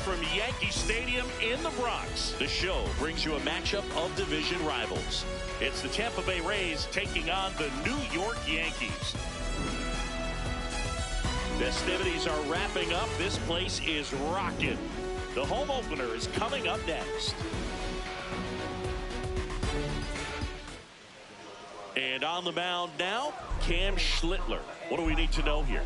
from Yankee Stadium in the Bronx. The show brings you a matchup of division rivals. It's the Tampa Bay Rays taking on the New York Yankees. Festivities are wrapping up. This place is rocking. The home opener is coming up next. And on the mound now, Cam Schlittler. What do we need to know here?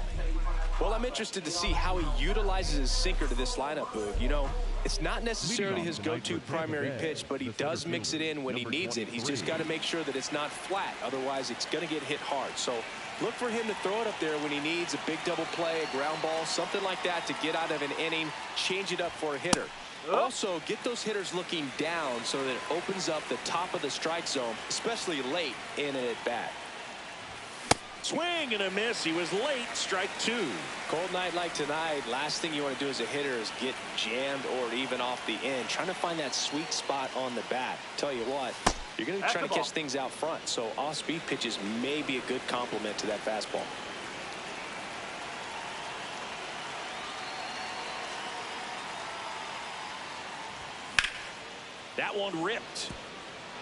Well, I'm interested to see how he utilizes his sinker to this lineup, Boog. You know, it's not necessarily his go-to primary pitch, but he does mix it in when he needs it. He's just got to make sure that it's not flat. Otherwise, it's going to get hit hard. So look for him to throw it up there when he needs a big double play, a ground ball, something like that to get out of an inning, change it up for a hitter. Also, get those hitters looking down so that it opens up the top of the strike zone, especially late in an at-bat. Swing and a miss. He was late. Strike two. Cold night like tonight, last thing you want to do as a hitter is get jammed or even off the end. Trying to find that sweet spot on the bat. Tell you what, you're going to try to catch things out front, so off-speed pitches may be a good complement to that fastball. That one ripped.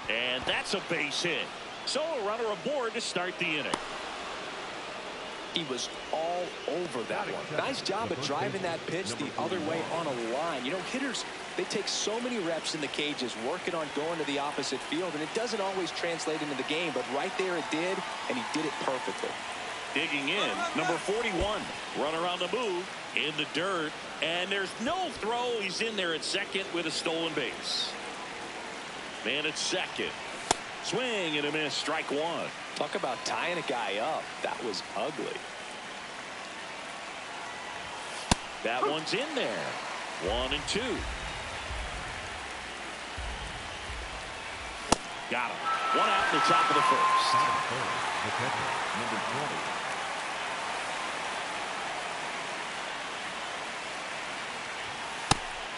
And that's a base hit. So a runner aboard to start the inning. He was all over that one. Nice job of driving that pitch the other way on a line. You know, hitters, they take so many reps in the cages working on going to the opposite field, and it doesn't always translate into the game, but right there it did, and he did it perfectly. Digging in, number 41. Runner on the move, in the dirt, and there's no throw. He's in there at second with a stolen base. Man at second. Swing and a miss. Strike one. Talk about tying a guy up. That was ugly. That one's in there. 1 and 2. Got him. One out in the top of the first. The catcher, number 20.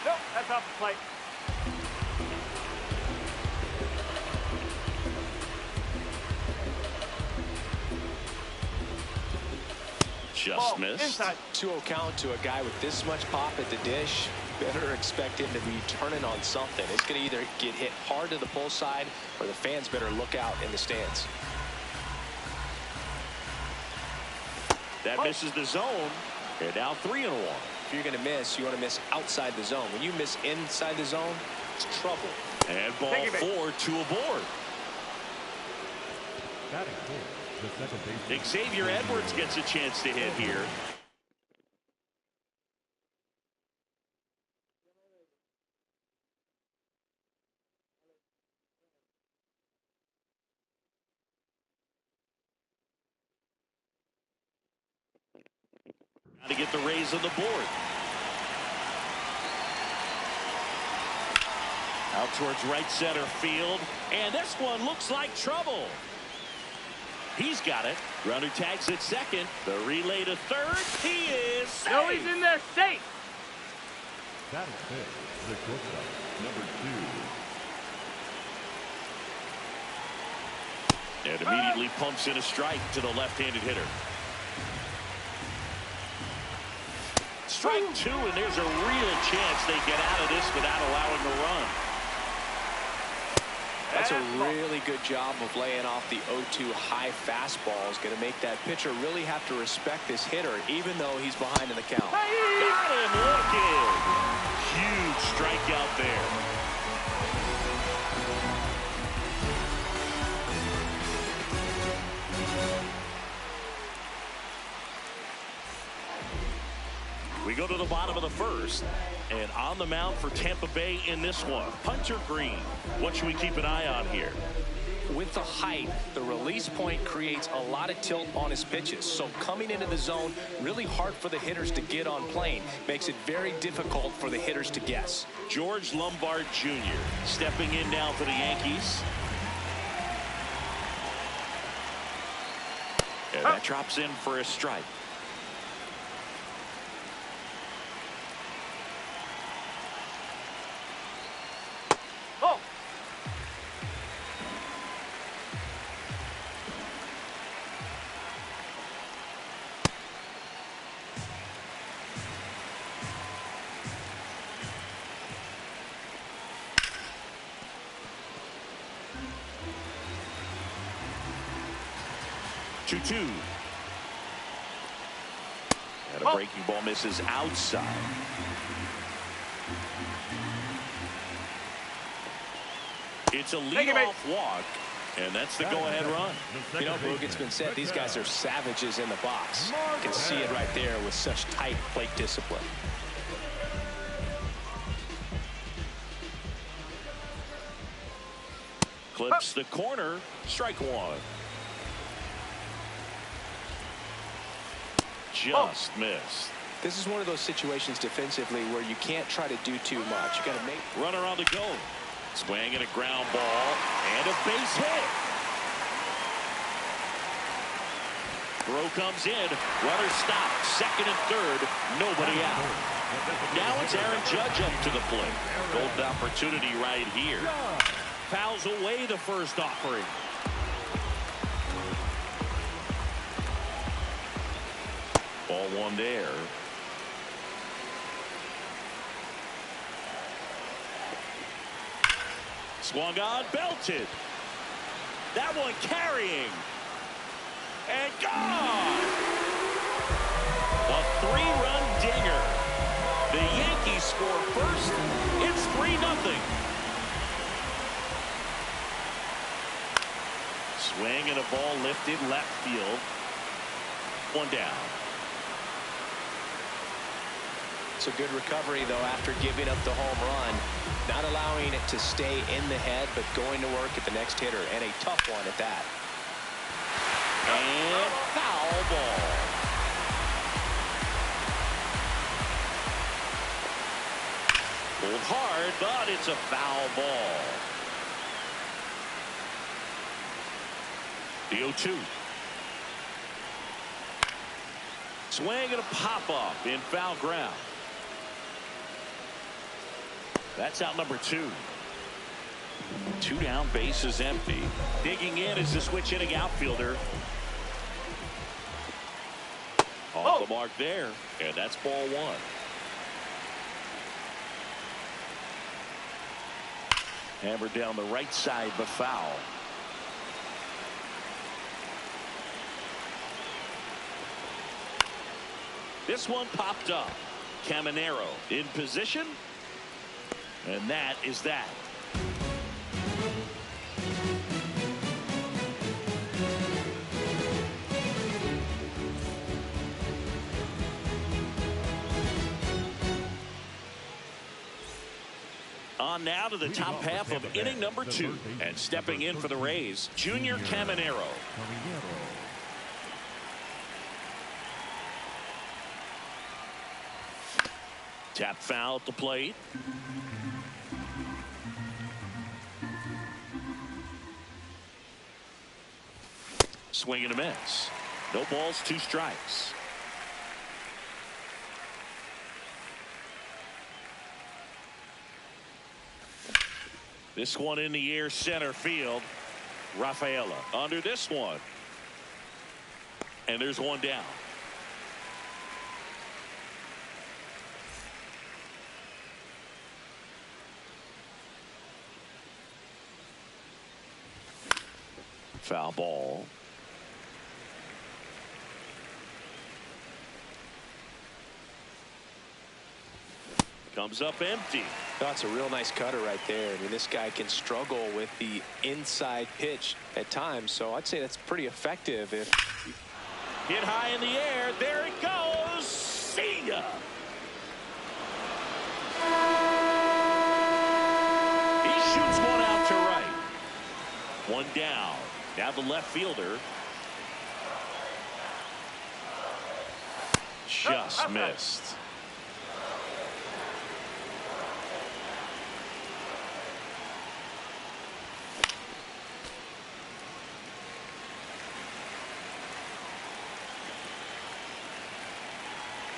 Nope, that's off the plate. Just missed. Inside. 2-0 count to a guy with this much pop at the dish. Better expect him to be turning on something. It's going to either get hit hard to the pull side, or the fans better look out in the stands. That misses the zone. They're now 3-1. If you're going to miss, you want to miss outside the zone. When you miss inside the zone, it's trouble. And ball 4, 2 aboard. Batting fourth, the second baseman. Xavier Edwards gets a chance to hit here. Got to get the Rays on the board. Out towards right center field. And this one looks like trouble. He's got it. Runner tags at second. The relay to third. He is safe. No, he's in there safe. Batting fifth, the shortstop, number 2. And immediately pumps in a strike to the left-handed hitter. Strike 2, and there's a real chance they get out of this without allowing a run. That's a really good job of laying off the 0-2 high fastball. Is going to make that pitcher really have to respect this hitter, even though he's behind in the count. Got him looking. Huge strikeout there. We go to the bottom of the first, and on the mound for Tampa Bay in this one, Hunter Green. What should we keep an eye on here? With the height, the release point creates a lot of tilt on his pitches. So coming into the zone, really hard for the hitters to get on plane. Makes it very difficult for the hitters to guess. George Lombard Jr. stepping in now for the Yankees. And that drops in for a strike. 2-2. And a breaking ball misses outside. It's a leadoff walk, and that's the go-ahead run. You know, Boog, it's been said these guys are savages in the box. You can see it right there with such tight plate discipline. Clips the corner, strike one. Just missed. This is one of those situations defensively where you can't try to do too much. You got to make runner on the go. Swing and a ground ball and a base hit. Throw comes in. Runner stopped. Second and third. Nobody out. Now it's Aaron Judge up to the plate. Golden opportunity right here. Fouls away the first offering. Ball one there. Swung on, belted. That one carrying. And gone. A three-run dinger. The Yankees score first. It's 3-0. Swing and a ball lifted left field. One down. It's a good recovery, though, after giving up the home run. Not allowing it to stay in the head, but going to work at the next hitter, and a tough one at that. And foul ball. Pulled hard, but it's a foul ball. The 0-2. Swing and a pop-up in foul ground. That's out number 2. 2 down, base is empty. Digging in is the switch hitting outfielder. Off the mark there, and that's ball 1. Hammered down the right side, but foul. This one popped up. Caminero in position. And that is that. On now to the top half of inning number 2. And stepping in for the Rays, Junior Caminero. Tap foul at the plate. Swing and a miss. No balls, 2 strikes. This one in the air, center field. Rafaela under this one. And there's one down. Foul ball. Comes up empty. That's a real nice cutter right there. I mean, this guy can struggle with the inside pitch at times, so I'd say that's pretty effective. If hit high in the air, there it goes. See ya. He shoots one out to right. One down. Now the left fielder. Just missed.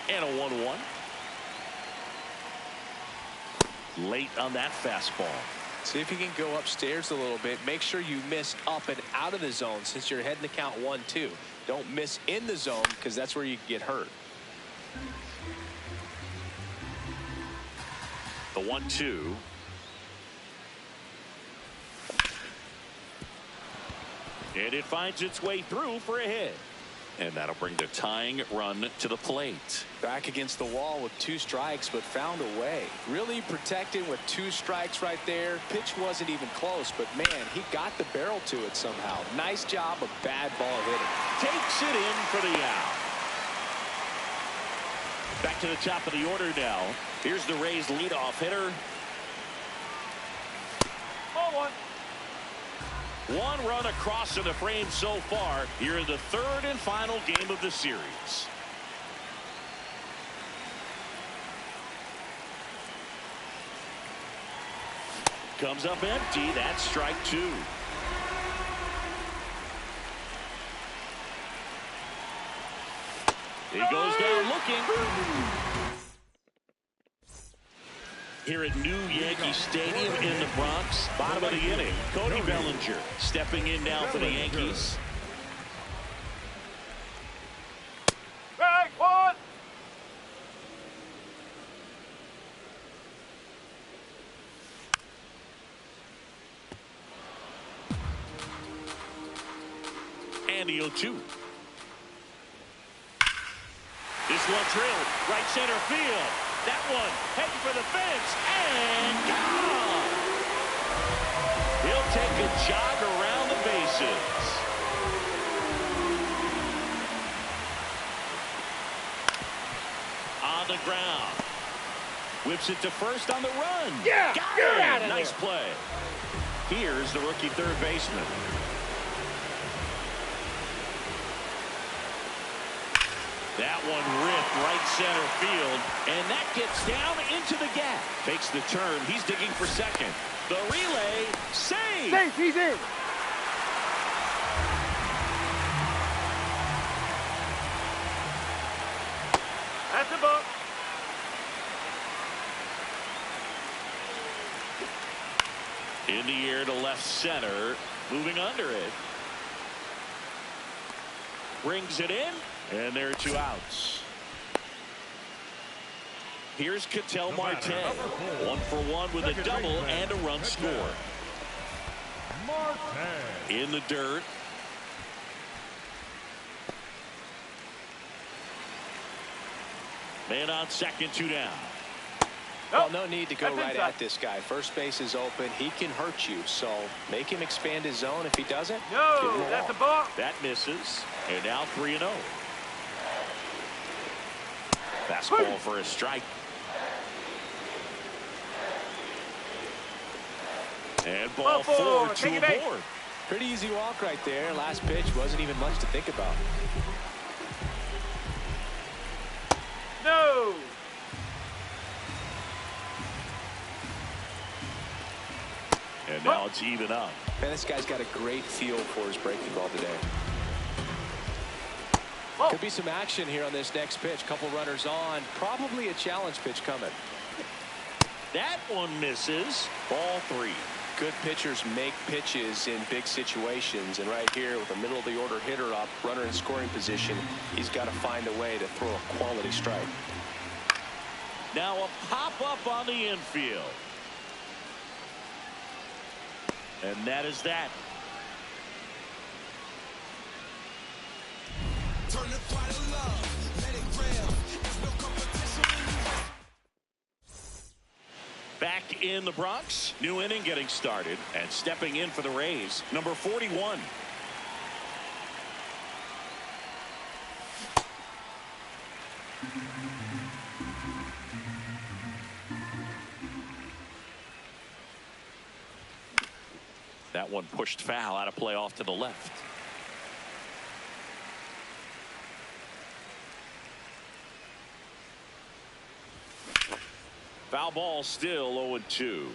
And a 1-1. Late on that fastball. See if you can go upstairs a little bit. Make sure you miss up and out of the zone since you're heading to count 1-2. Don't miss in the zone because that's where you can get hurt. The 1-2. And it finds its way through for a hit. And that'll bring the tying run to the plate. Back against the wall with 2 strikes, but found a way. Really protected with 2 strikes right there. Pitch wasn't even close, but man, he got the barrel to it somehow. Nice job of bad ball hitting. Takes it in for the out. Back to the top of the order now. Here's the Rays leadoff hitter. Ball 1. 1 run across in the frame so far here in the 3rd and final game of the series. Comes up empty. That's strike 2. He goes down looking. Here at New Yankee Stadium in the Bronx, bottom of the inning, Cody Bellinger stepping in now for the Yankees. Strike 1. And the 0-2. This one drilled right center field. That one heading for the fence and gone. He'll take a jog around the bases. On the ground. Whips it to first on the run. Yeah, got get it. out of Nice there. play. Here's the rookie third baseman. That one ripped right center field, and that gets down into the gap. Takes the turn. He's digging for second. The relay, save. Safe, he's in. That's a ball. In the air to left center, moving under it. Brings it in, and there are 2 outs. Here's Ketel Marte. 1 for 1 with a double and a run scored. In the dirt. Man on second, 2 down. Well, no need to go That's right inside. at this guy. First base is open. He can hurt you, so make him expand his zone. If he doesn't, give him No, a that's a walk. ball. That misses. And now 3-0. Fastball for a strike. And ball 4 Take to it back. a board. Pretty easy walk right there. Last pitch wasn't even much to think about. No. And now it's even up. Man, this guy's got a great feel for his breaking ball today. Ball. Could be some action here on this next pitch. Couple runners on. Probably a challenge pitch coming. That one misses. Ball 3. Good pitchers make pitches in big situations, and right here with a middle of the order hitter up, runner in scoring position, he's got to find a way to throw a quality strike. Now a pop-up on the infield. And that is that. Turn the throttle up, let it rev. There's no competition. Back in the Bronx, new inning getting started, and stepping in for the Rays, number 41. That one pushed foul, out of play off to the left. Foul ball, still 0-2.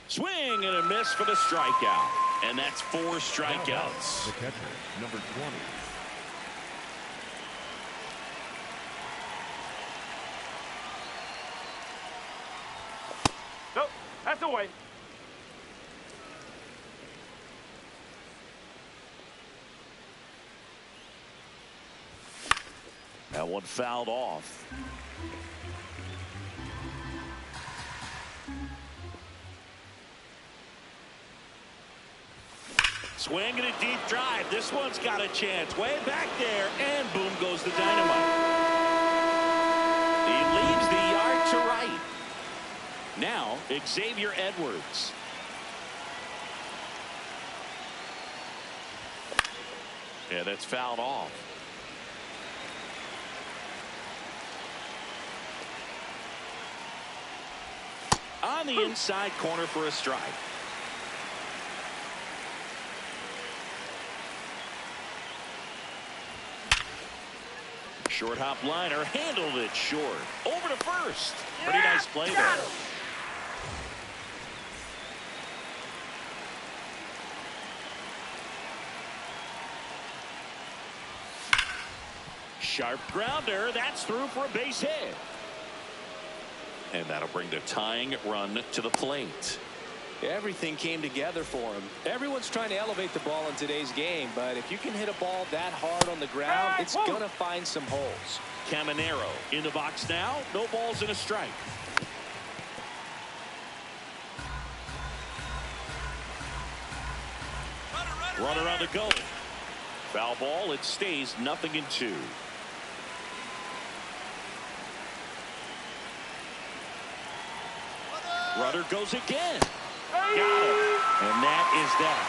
Swing and a miss for the strikeout. And that's 4 strikeouts. The catcher, number 20. Nope, that's away. That one fouled off. Swing and a deep drive. This one's got a chance. Way back there, and boom goes the dynamite. He leaves the yard to right. Now, Xavier Edwards. Yeah, that's fouled off. On the inside corner for a strike. Short hop liner, handled it short. Over to first. Pretty nice play there. Sharp grounder. That's through for a base hit. And that'll bring the tying run to the plate. Everything came together for him. Everyone's trying to elevate the ball in today's game, but if you can hit a ball that hard on the ground, it's going to find some holes. Caminero in the box now. No balls and a strike. Runner on the go. Foul ball. It stays 0-2. Runner goes again. Got him. And that is that.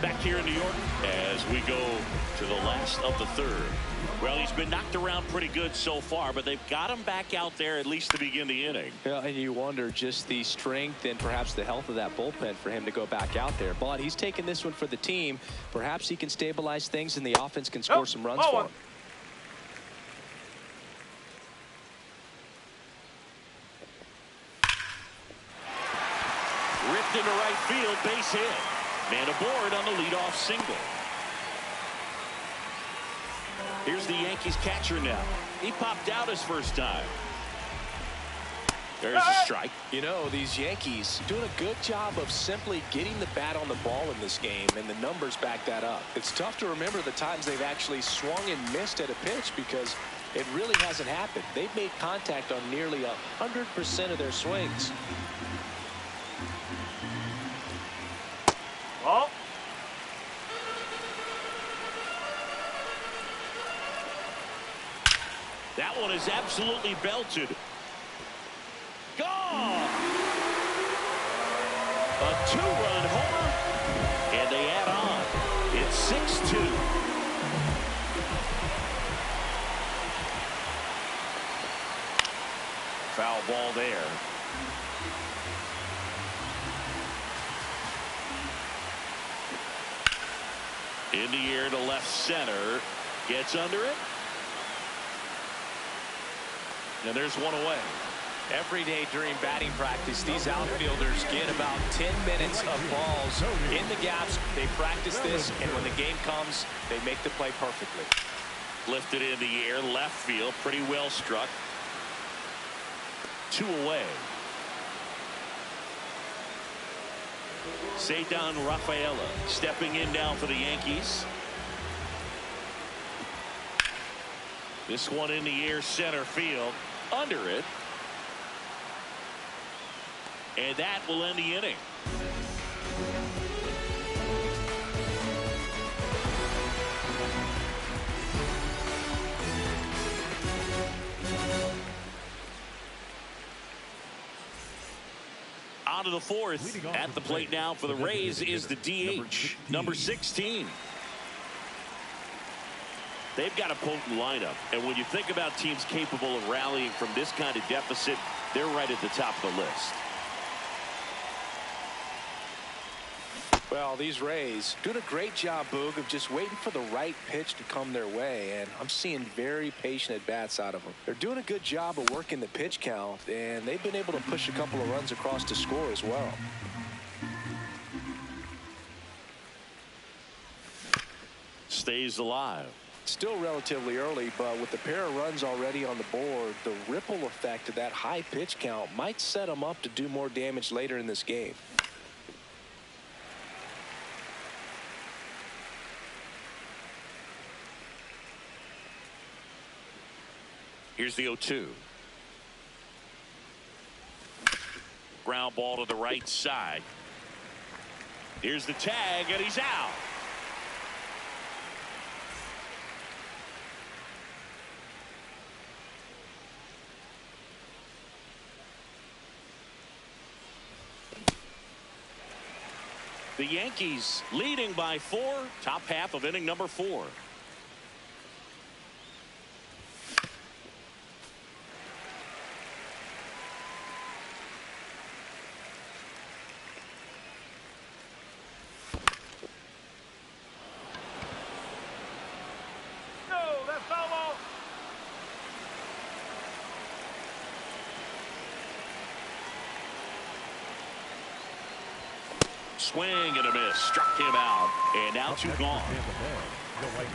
Back here in New York as we go to the last of the third. Well, he's been knocked around pretty good so far, but they've got him back out there at least to begin the inning. Yeah, and you wonder just the strength and perhaps the health of that bullpen for him to go back out there. But he's taking this one for the team. Perhaps he can stabilize things and the offense can score some runs for him. Ripped into right field, base hit. Man aboard on the leadoff single. Here's the Yankees catcher now. He popped out his first time. There's a strike. You know, these Yankees doing a good job of simply getting the bat on the ball in this game, and the numbers back that up. It's tough to remember the times they've actually swung and missed at a pitch because it really hasn't happened. They've made contact on nearly 100% of their swings. Oh. That one is absolutely belted. Gone! A two-run homer, and they add on. It's 6-2. Foul ball there. In the air to left center. Gets under it. And there's one away. Every day during batting practice, these outfielders get about 10 minutes of balls in the gaps. They practice this, and when the game comes, they make the play perfectly. Lifted in the air, left field, pretty well struck. 2 away. Cedar Rafaela stepping in now for the Yankees. This one in the air, center field, under it. And that will end the inning. On to the fourth. At the plate now for the Rays is the DH, number 16. They've got a potent lineup, and when you think about teams capable of rallying from this kind of deficit, they're right at the top of the list. Well, these Rays doing a great job, Boog, of just waiting for the right pitch to come their way, and I'm seeing very patient at-bats out of them. They're doing a good job of working the pitch count, and they've been able to push a couple of runs across to score as well. Stays alive. Still relatively early, but with the pair of runs already on the board, the ripple effect of that high pitch count might set them up to do more damage later in this game. Here's the 0-2. Ground ball to the right side. Here's the tag, and he's out. The Yankees leading by 4, top half of inning number 4. No, that's foul ball. Swing and a miss. Struck him out. And now 2 gone. The right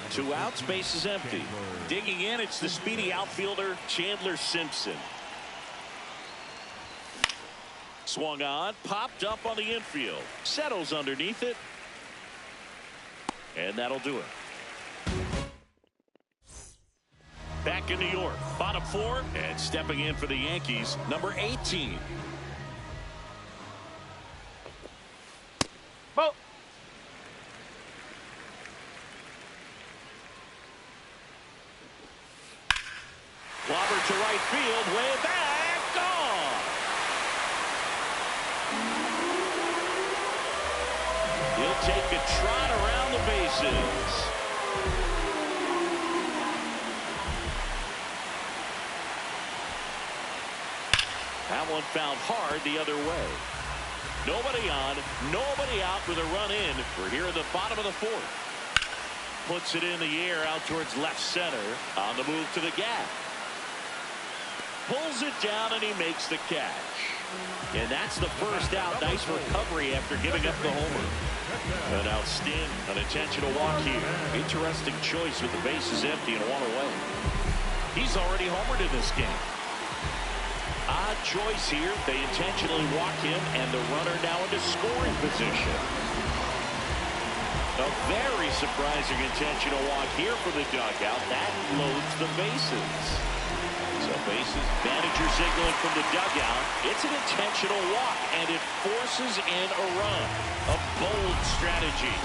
fielder. 2 outs, base is empty. Digging in, it's the speedy outfielder, Chandler Simpson. Swung on, popped up on the infield. Settles underneath it. And that'll do it. Back in New York, bottom 4, and stepping in for the Yankees, number 18. Ball. Clobbered to right field, way back, gone. He'll take a trot around the bases. That one found hard the other way. Nobody on, nobody out with a run in. We're here at the bottom of the 4th. Puts it in the air out towards left center. On the move to the gap. Pulls it down and he makes the catch. And that's the first out. Nice recovery after giving up the homer. An outstanding, unintentional walk here. Interesting choice with the bases empty and 1 away. He's already homered in this game. Odd choice here. They intentionally walk him, and the runner now into scoring position. A very surprising intentional walk here for the dugout. That loads the bases. So bases, manager signaling from the dugout. It's an intentional walk, and it forces in a run. A bold strategy.